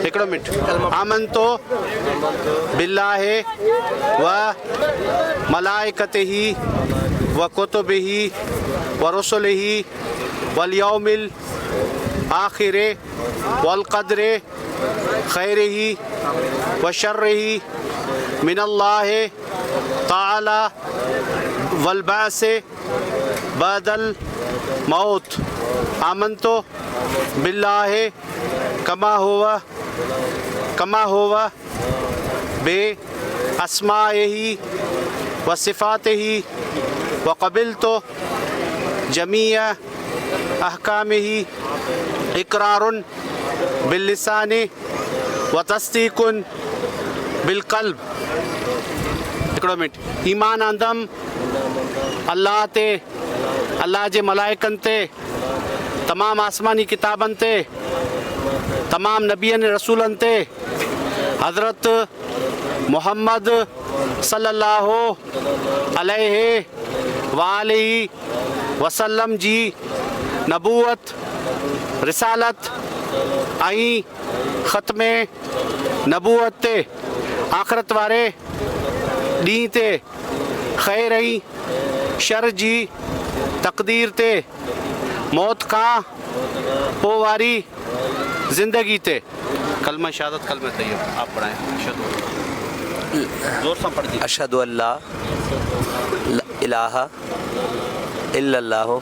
हिकिड़ो मिंट आमनतो बिल्लाहि व मलाइकतिही व कुतुबिही व रुसुलिही वल यौमिल आखिरे वल क़द्रे खैरिही व शर्रिही मिनल्लाहि ताला वल बासे बदल मौत। आमनतो बिल्लाहि कमा हुवा बे अस्माइही व सिफ़ातिही व क़बिलतो जमीअ अहकामिही इक़रारुन बिल्लिसानि व तस्दीक़ुन बिलक़ल्ब। हिकिड़ो मिंट ईमान आंदम अल्लाह ते, अल्लाह जे मलाइकनि ते, तमाम आसमानी किताबनि ते, तमाम नबियनि रसूलनि ते, हज़रत मोहम्मद सल्लल्लाहु अलैहि वालिही वसल्लम जी नबूवत रिसालत ऐं ख़त्मे नबूवत ते आख़िरत वारे ॾींहं ते ख़ैर ऐं शर जी तक़दीर ते मौत खां पोइ वारी ज़िंदगी ते। कलमा शहादत कलमा तैयब आप पढ़ाएं। जोर से पढ़िए। अशहदु अल्ला इलाहा इल्लल्लाहु